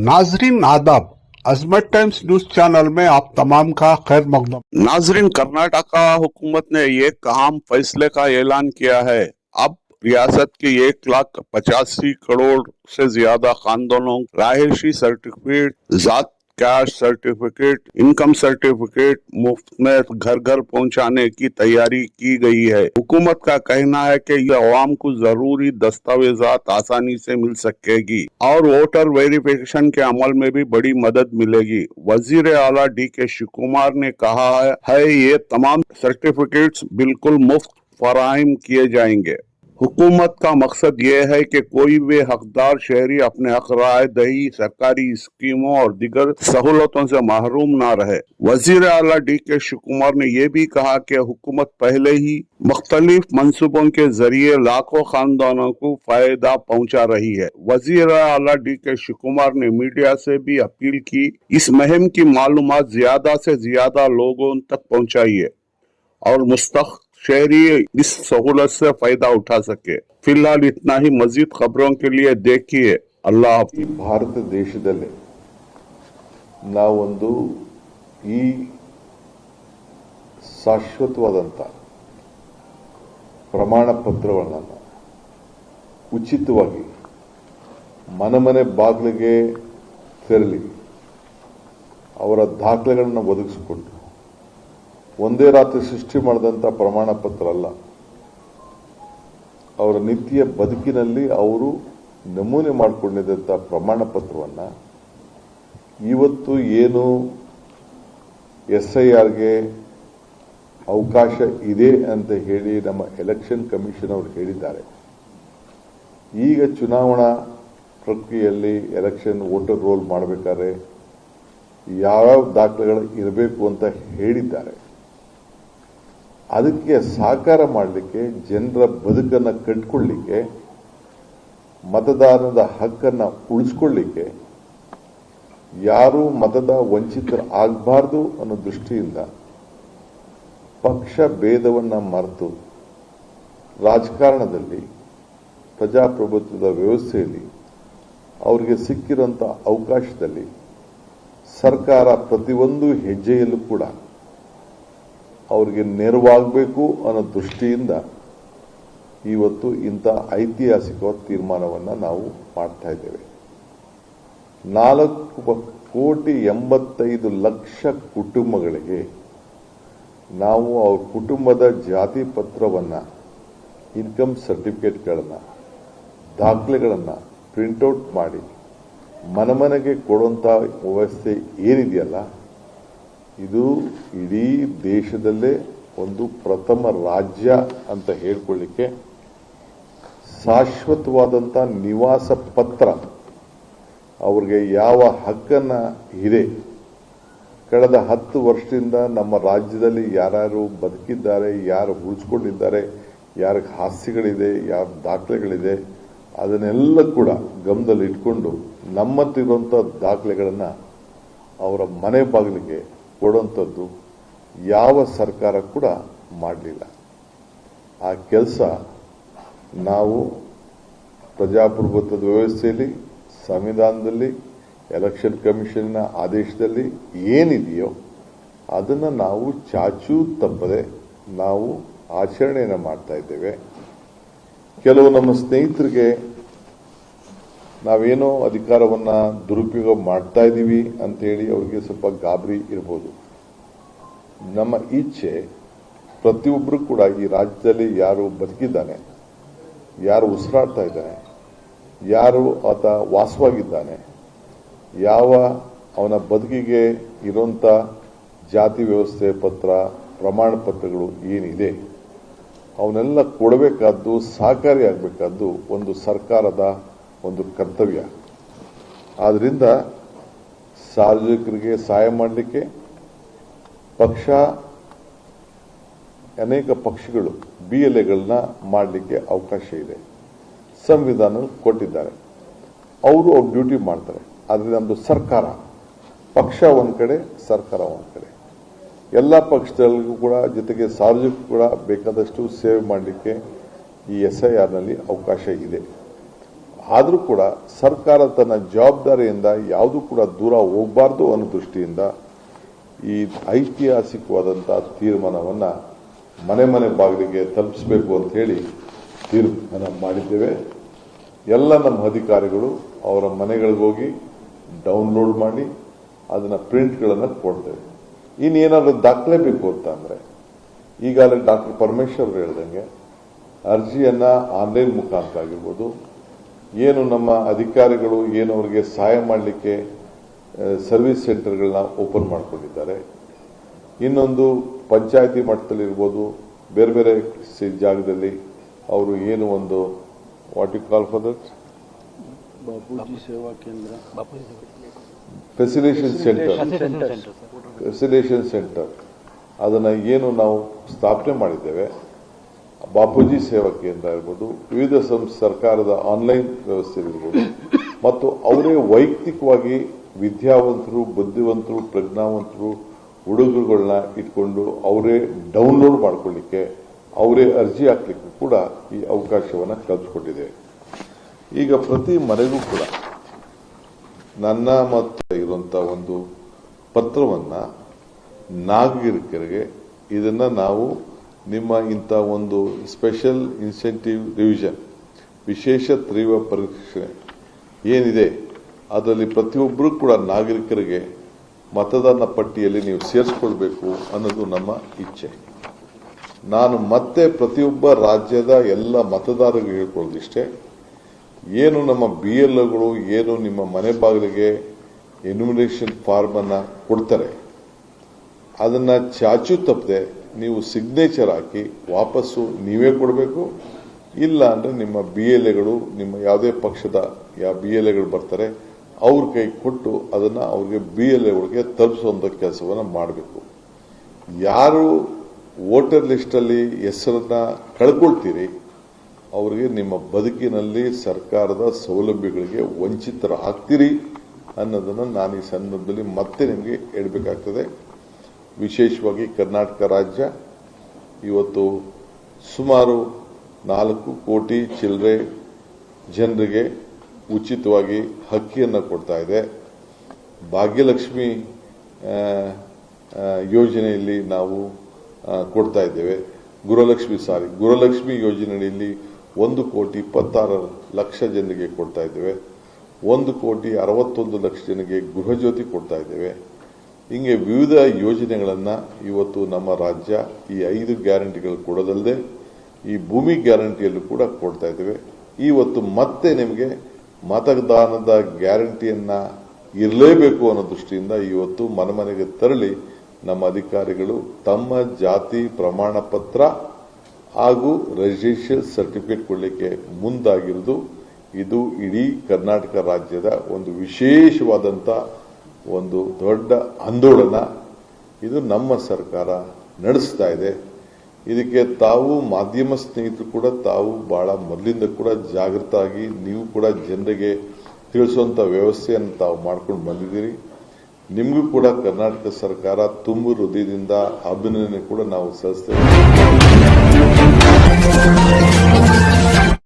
नाजरीन आदाब, अजमत times news channel में आप तमाम का खैर मकदम। नाजरीन, कर्नाटका हुकूमत ने एक अहम फैसले का ऐलान किया है। अब रियासत के 1,85 करोड़ से ज्यादा खानदानों रहायशी सर्टिफिकेट, जात कैश सर्टिफिकेट, इनकम सर्टिफिकेट मुफ्त में घर घर पहुंचाने की तैयारी की गई है। हुकूमत का कहना है कि यह अवाम को जरूरी दस्तावेजात आसानी से मिल सकेगी और वोटर वेरिफिकेशन के अमल में भी बड़ी मदद मिलेगी। वजीर आला DK शिवकुमार ने कहा है ये तमाम सर्टिफिकेट्स बिल्कुल मुफ्त फराहम किए जाएंगे। हुकूमत का मकसद ये है कि कोई भी हकदार शहरी अपने हक राय दही, सरकारी स्कीमों और दीगर सहूलतों से महरूम ना रहे। वजीर आला DK शिवकुमार ने यह भी कहा कि हुकूमत पहले ही मुख्तलिफ मंसूबों के जरिए लाखों खानदानों को फायदा पहुंचा रही है। वजीर आला DK शिवकुमार ने मीडिया से भी अपील की इस मुहिम की मालूमात ज्यादा से ज्यादा लोगों तक पहुंचाइए और मुस्तक शहरी इस सहूलत से फायदा उठा सके। फिलहाल इतना ही। मजीद खबरों के लिए देखिए। अल्लाह हाफिज़। ಭಾರತ ದೇಶದಲ್ಲಿ ನಾವೊಂದು ಈ ಶಾಶ್ವತವಾದಂತ ಪ್ರಮಾಣ ಪತ್ರಗಳನ್ನು ಉಚಿತವಾಗಿ ಮನೆ ಬಾಗಿಲಿಗೆ ತೆರಳಿ ಅವರ ದಾಖಲೆಗಳನ್ನು ಒದಗಿಸಿಕೊಟ್ಟು ಒಂದೇ ರಾತ್ರಿ ಸೃಷ್ಟಿ ಮಾಡಿದಂಥ ಪ್ರಮಾಣ ಪತ್ರ ಅಲ್ಲ, ಅವರ ನಿತ್ಯ ಬದುಕಿನಲ್ಲಿ ಅವರು ನಮೂನೆ ಮಾಡಿಕೊಂಡಿದ್ದಂಥ ಪ್ರಮಾಣ ಪತ್ರವನ್ನು ಇವತ್ತು ಏನು SIRಗೆ ಅವಕಾಶ ಇದೆ ಅಂತ ಹೇಳಿ ನಮ್ಮ ಎಲೆಕ್ಷನ್ ಕಮಿಷನ್ ಅವರು ಹೇಳಿದ್ದಾರೆ. ಈಗ ಚುನಾವಣಾ ಪ್ರಕ್ರಿಯೆಯಲ್ಲಿ ಎಲೆಕ್ಷನ್ ವೋಟರ್ ರೋಲ್ ಮಾಡಬೇಕಾದ್ರೆ ಯಾವ್ಯಾವ ದಾಖಲೆಗಳು ಇರಬೇಕು ಅಂತ ಹೇಳಿದ್ದಾರೆ. ಅದಕ್ಕೆ ಸಹಕಾರ ಮಾಡಲಿಕ್ಕೆ, ಜನರ ಬದುಕನ್ನು ಕಟ್ಟಿಕೊಳ್ಳಲಿಕ್ಕೆ, ಮತದಾನದ ಹಕ್ಕನ್ನು ಉಳಿಸ್ಕೊಳ್ಳಿಕ್ಕೆ, ಯಾರು ಮತದ ವಂಚಿತರು ಆಗಬಾರ್ದು ಅನ್ನೋ ದೃಷ್ಟಿಯಿಂದ ಪಕ್ಷ ಭೇದವನ್ನು ಮರೆತು ರಾಜಕಾರಣದಲ್ಲಿ, ಪ್ರಜಾಪ್ರಭುತ್ವದ ವ್ಯವಸ್ಥೆಯಲ್ಲಿ ಅವರಿಗೆ ಸಿಕ್ಕಿರುವಂಥ ಅವಕಾಶದಲ್ಲಿ ಸರ್ಕಾರ ಪ್ರತಿಯೊಂದು ಹೆಜ್ಜೆಯಲ್ಲೂ ಕೂಡ ಅವರಿಗೆ ನೆರವಾಗಬೇಕು ಅನ್ನೋ ದೃಷ್ಟಿಯಿಂದ ಇವತ್ತು ಇಂಥ ಐತಿಹಾಸಿಕವಾದ ತೀರ್ಮಾನವನ್ನು ನಾವು ಮಾಡ್ತಾ ಇದ್ದೇವೆ. 4,85,00,000 ಕುಟುಂಬಗಳಿಗೆ ನಾವು ಅವ್ರ ಕುಟುಂಬದ ಜಾತಿ ಪತ್ರವನ್ನು, ಇನ್ಕಮ್ ಸರ್ಟಿಫಿಕೇಟ್ಗಳನ್ನು, ದಾಖಲೆಗಳನ್ನು ಪ್ರಿಂಟೌಟ್ ಮಾಡಿ ಮನೆಗೆ ಕೊಡುವಂಥ ವ್ಯವಸ್ಥೆ ಏನಿದೆಯಲ್ಲ, ಇದು ಇಡೀ ದೇಶದಲ್ಲೇ ಒಂದು ಪ್ರಥಮ ರಾಜ್ಯ ಅಂತ ಹೇಳ್ಕೊಳ್ಳಿಕ್ಕೆ ಶಾಶ್ವತವಾದಂಥ ನಿವಾಸ ಪತ್ರ ಅವ್ರಿಗೆ ಯಾವ ಹಕ್ಕನ್ನು ಇದೆ. ಕಳೆದ 10 ವರ್ಷದಿಂದ ನಮ್ಮ ರಾಜ್ಯದಲ್ಲಿ ಯಾರ್ಯಾರು ಬದುಕಿದ್ದಾರೆ, ಯಾರು ಉಳಿಸ್ಕೊಂಡಿದ್ದಾರೆ, ಯಾರಿಗೆ ಆಸ್ತಿಗಳಿದೆ, ಯಾರ ದಾಖಲೆಗಳಿದೆ, ಅದನ್ನೆಲ್ಲ ಕೂಡ ಗಮನದಲ್ಲಿ ಇಟ್ಕೊಂಡು ನಮ್ಮತ್ತಿರುವಂಥ ದಾಖಲೆಗಳನ್ನು ಅವರ ಮನೆ ಬಾಗಿಲಿಗೆ ಕೊಡುವಂಥದ್ದು ಯಾವ ಸರ್ಕಾರ ಕೂಡ ಮಾಡಲಿಲ್ಲ. ಆ ಕೆಲಸ ನಾವು ಪ್ರಜಾಪ್ರಭುತ್ವದ ವ್ಯವಸ್ಥೆಯಲ್ಲಿ, ಸಂವಿಧಾನದಲ್ಲಿ, ಎಲೆಕ್ಷನ್ ಕಮಿಷನ್ನ ಆದೇಶದಲ್ಲಿ ಏನಿದೆಯೋ ಅದನ್ನು ನಾವು ಚಾಚೂ ತಪ್ಪದೆ ನಾವು ಆಚರಣೆಯನ್ನು ಮಾಡ್ತಾ ಇದ್ದೇವೆ. ಕೆಲವು ನಮ್ಮ ಸ್ನೇಹಿತರಿಗೆ ನಾವೇನೋ ಅಧಿಕಾರವನ್ನು ದುರುಪಯೋಗ ಮಾಡ್ತಾ ಇದ್ದೀವಿ ಅಂತೇಳಿ ಅವರಿಗೆ ಸ್ವಲ್ಪ ಗಾಬರಿ ಇರ್ಬೋದು. ನಮ್ಮ ಇಚ್ಛೆ ಪ್ರತಿಯೊಬ್ಬರು ಕೂಡ ಈ ರಾಜ್ಯದಲ್ಲಿ ಯಾರು ಬದುಕಿದ್ದಾನೆ, ಯಾರು ಉಸಿರಾಡ್ತಾ ಇದ್ದಾನೆ, ಯಾರು ಆತ ವಾಸವಾಗಿದ್ದಾನೆ, ಯಾವ ಅವನ ಬದುಕಿಗೆ ಇರುವಂಥ ಜಾತಿ ವ್ಯವಸ್ಥೆ ಪತ್ರ, ಪ್ರಮಾಣ ಪತ್ರಗಳು ಏನಿದೆ ಅವನ್ನೆಲ್ಲ ಕೊಡಬೇಕಾದ್ದು, ಸಹಕಾರಿಯಾಗಬೇಕಾದ್ದು ಒಂದು ಸರ್ಕಾರದ ಒಂದು ಕರ್ತವ್ಯ. ಆದ್ದರಿಂದ ಸಾರ್ವಜನಿಕರಿಗೆ ಸಹಾಯ ಮಾಡಲಿಕ್ಕೆ ಪಕ್ಷ, ಅನೇಕ ಪಕ್ಷಗಳು BLAಗಳನ್ನ ಮಾಡಲಿಕ್ಕೆ ಅವಕಾಶ ಇದೆ, ಸಂವಿಧಾನ ಕೊಟ್ಟಿದ್ದಾರೆ. ಅವರು ಅವ್ರ ಡ್ಯೂಟಿ ಮಾಡ್ತಾರೆ. ಆದರೆ ನಮ್ಮದು ಸರ್ಕಾರ, ಪಕ್ಷ ಒಂದು ಕಡೆ, ಸರ್ಕಾರ ಒಂದು ಕಡೆ, ಎಲ್ಲ ಪಕ್ಷದಲ್ಲಿಗೂ ಕೂಡ ಜೊತೆಗೆ ಸಾರ್ವಜನಿಕರು ಕೂಡ ಬೇಕಾದಷ್ಟು ಸೇವೆ ಮಾಡಲಿಕ್ಕೆ ಈ SIRನಲ್ಲಿ ಅವಕಾಶ ಇದೆ. ಆದರೂ ಕೂಡ ಸರ್ಕಾರ ತನ್ನ ಜವಾಬ್ದಾರಿಯಿಂದ ಯಾವುದೂ ಕೂಡ ದೂರ ಹೋಗಬಾರ್ದು ಅನ್ನೋ ದೃಷ್ಟಿಯಿಂದ ಈ ಐತಿಹಾಸಿಕವಾದಂಥ ತೀರ್ಮಾನವನ್ನು ಮನೆ ಮನೆ ಬಾಗಿಲಿಗೆ ತಲುಪಿಸಬೇಕು ಅಂತ ಹೇಳಿ ತೀರ್ಮಾನ ಮಾಡಿದ್ದೇವೆ. ಎಲ್ಲ ನಮ್ಮ ಅಧಿಕಾರಿಗಳು ಅವರ ಮನೆಗಳಿಗೆ ಹೋಗಿ ಡೌನ್ಲೋಡ್ ಮಾಡಿ ಅದನ್ನ ಪ್ರಿಂಟ್ಗಳನ್ನು ಕೊಡ್ತೇವೆ. ಇನ್ನೇನಾದರೂ ದಾಖಲೆ ಬೇಕು ಅಂತ ಅಂದರೆ ಈಗಾಗಲೇ ಡಾಕ್ಟರ್ ಪರಮೇಶ್ವರ್ ಹೇಳ್ದಂಗೆ ಅರ್ಜಿಯನ್ನ ಆನ್ಲೈನ್ ಮುಖಾಂತರ ಆಗಿರ್ಬೋದು, ಏನು ನಮ್ಮ ಅಧಿಕಾರಿಗಳು ಏನು ಅವರಿಗೆ ಸಹಾಯ ಮಾಡಲಿಕ್ಕೆ ಸರ್ವಿಸ್ ಸೆಂಟರ್ಗಳನ್ನ ಓಪನ್ ಮಾಡಿಕೊಂಡಿದ್ದಾರೆ. ಇನ್ನೊಂದು ಪಂಚಾಯತಿ ಮಟ್ಟದಲ್ಲಿರ್ಬೋದು, ಬೇರೆ ಬೇರೆ ಜಾಗದಲ್ಲಿ ಅವರು ಏನು ಒಂದು what you call for that Bapuji Seva Kendra, ಫೆಸಿಲೇಷನ್ centre ಅದನ್ನ ಏನು ನಾವು ಸ್ಥಾಪನೆ ಮಾಡಿದ್ದೇವೆ. ಬಾಪೂಜಿ ಸೇವಾ ಕೇಂದ್ರ ಇರ್ಬೋದು, ವಿವಿಧ ಸರ್ಕಾರದ ಆನ್ಲೈನ್ ವ್ಯವಸ್ಥೆ ಇರ್ಬೋದು, ಮತ್ತು ಅವರೇ ವೈಯಕ್ತಿಕವಾಗಿ ವಿದ್ಯಾವಂತರು, ಬುದ್ಧಿವಂತರು, ಪ್ರಜ್ಞಾವಂತರು ಹುಡುಗರುಗಳನ್ನ ಇಟ್ಕೊಂಡು ಅವರೇ ಡೌನ್ಲೋಡ್ ಮಾಡ್ಕೊಳ್ಳಿಕ್ಕೆ, ಅವರೇ ಅರ್ಜಿ ಹಾಕ್ಲಿಕ್ಕೆ ಕೂಡ ಈ ಅವಕಾಶವನ್ನು ಕಲ್ಪಿಸಿಕೊಟ್ಟಿದೆ. ಈಗ ಪ್ರತಿ ಮನೆಗೂ ಕೂಡ ನನ್ನ ಮತ್ತು ಇರುವಂತ ಒಂದು ಪತ್ರವನ್ನ ನಾಗರಿಕರಿಗೆ ಇದನ್ನ ನಾವು ನಿಮ್ಮ ಇಂಥ ಒಂದು ಸ್ಪೆಷಲ್ ಇನ್ಸೆಂಟಿವ್ ರಿವಿಷನ್, ವಿಶೇಷ ತೀವ್ರ ಪರೀಕ್ಷೆ ಏನಿದೆ ಅದರಲ್ಲಿ ಪ್ರತಿಯೊಬ್ಬರೂ ಕೂಡ ನಾಗರಿಕರಿಗೆ ಮತದಾನ ಪಟ್ಟಿಯಲ್ಲಿ ನೀವು ಸೇರಿಸ್ಕೊಳ್ಬೇಕು ಅನ್ನೋದು ನಮ್ಮ ಇಚ್ಛೆ. ನಾನು ಮತ್ತೆ ಪ್ರತಿಯೊಬ್ಬ ರಾಜ್ಯದ ಎಲ್ಲ ಮತದಾರರಿಗೆ ಹೇಳ್ಕೊಳ್ಳೋದಿಷ್ಟೇ, ಏನು ನಮ್ಮ BLOಗಳು ಏನು ನಿಮ್ಮ ಮನೆ ಬಾಗಿಲಿಗೆ ಎನ್ಯುಮಿನೇಷನ್ ಫಾರ್ಮ್ ಅನ್ನ ಕೊಡ್ತಾರೆ ಅದನ್ನ ಚಾಚು ತಪ್ಪದೆ ನೀವು ಸಿಗ್ನೇಚರ್ ಹಾಕಿ ವಾಪಸ್ಸು ನೀವೇ ಕೊಡಬೇಕು. ಇಲ್ಲ ಅಂದ್ರೆ ನಿಮ್ಮ BLAಗಳು, ನಿಮ್ಮ ಯಾವುದೇ ಪಕ್ಷದ BLAಗಳು ಬರ್ತಾರೆ ಅವ್ರ ಕೈ ಕೊಟ್ಟು ಅದನ್ನ ಅವ್ರಿಗೆ BLAಗಳಿಗೆ ತಲುಪಿಸುವಂತ ಕೆಲಸವನ್ನ ಮಾಡಬೇಕು. ಯಾರು ವೋಟರ್ ಲಿಸ್ಟ್ ಅಲ್ಲಿ ಹೆಸರನ್ನ ಕಳ್ಕೊಳ್ತೀರಿ ಅವರಿಗೆ ನಿಮ್ಮ ಬದುಕಿನಲ್ಲಿ ಸರ್ಕಾರದ ಸೌಲಭ್ಯಗಳಿಗೆ ವಂಚಿತರಾಗ್ತೀರಿ ಅನ್ನೋದನ್ನ ನಾನು ಈ ಸಂದರ್ಭದಲ್ಲಿ ಮತ್ತೆ ನಿಮಗೆ ಹೇಳಬೇಕಾಗ್ತದೆ. ವಿಶೇಷವಾಗಿ ಕರ್ನಾಟಕ ರಾಜ್ಯ ಇವತ್ತು ಸುಮಾರು 4 ಕೋಟಿ ಚಿಲ್ಲರೆ ಜನರಿಗೆ ಉಚಿತವಾಗಿ ಅಕ್ಕಿಯನ್ನು ಕೊಡ್ತಾ ಇದೆ. ಭಾಗ್ಯಲಕ್ಷ್ಮಿ ಯೋಜನೆಯಲ್ಲಿ ನಾವು ಕೊಡ್ತಾ ಇದ್ದೇವೆ. ಗೃಹಲಕ್ಷ್ಮಿ ಯೋಜನೆಯಲ್ಲಿ 1,26,00,000 ಜನರಿಗೆ ಕೊಡ್ತಾ ಇದ್ದೇವೆ. 1,61,00,000 ಜನರಿಗೆ ಗೃಹಜ್ಯೋತಿ ಕೊಡ್ತಾ ಇದ್ದೇವೆ. ಹಿಂಗೆ ವಿವಿಧ ಯೋಜನೆಗಳನ್ನ ಇವತ್ತು ನಮ್ಮ ರಾಜ್ಯ ಈ 5 ಗ್ಯಾರಂಟಿಗಳು ಕೊಡೋದಲ್ಲದೆ ಈ ಭೂಮಿ ಗ್ಯಾರಂಟಿಯಲ್ಲೂ ಕೂಡ ಕೊಡ್ತಾ ಇದ್ದೇವೆ. ಇವತ್ತು ಮತ್ತೆ ನಿಮಗೆ ಮತದಾನದ ಗ್ಯಾರಂಟಿಯನ್ನ ಇರಲೇಬೇಕು ಅನ್ನೋ ದೃಷ್ಟಿಯಿಂದ ಇವತ್ತು ಮನೆ ಮನೆಗೆ ತೆರಳಿ ನಮ್ಮ ಅಧಿಕಾರಿಗಳು ತಮ್ಮ ಜಾತಿ ಪ್ರಮಾಣ ಪತ್ರ ಹಾಗೂ ರಿಜಿಸ್ಟ್ರೇಷನ್ ಸರ್ಟಿಫಿಕೇಟ್ ಕೊಡಲಿಕ್ಕೆ ಮುಂದಾಗಿರುವುದು ಇದು ಇಡೀ ಕರ್ನಾಟಕ ರಾಜ್ಯದ ಒಂದು ವಿಶೇಷವಾದಂತ ಒಂದು ದೊಡ್ಡ ಆಂದೋಲನ. ಇದು ನಮ್ಮ ಸರ್ಕಾರ ನಡೆಸ್ತಾ ಇದೆ. ಇದಕ್ಕೆ ತಾವು ಮಾಧ್ಯಮ ಸ್ನೇಹಿತರು ಕೂಡ ತಾವು ಬಹಳ ಮೊದಲಿಂದ ಕೂಡ ಜಾಗೃತ ಆಗಿ ನೀವು ಕೂಡ ಜನರಿಗೆ ತಿಳಿಸುವಂತ ವ್ಯವಸ್ಥೆಯನ್ನು ತಾವು ಮಾಡ್ಕೊಂಡು ಬಂದಿದ್ದೀರಿ. ನಿಮಗೂ ಕೂಡ ಕರ್ನಾಟಕ ಸರ್ಕಾರ ತುಂಬು ಹೃದಯದಿಂದ ಅಭಿನಂದನೆ ಕೂಡ ನಾವು ಸಲ್ಲಿಸ್ತೇವೆ.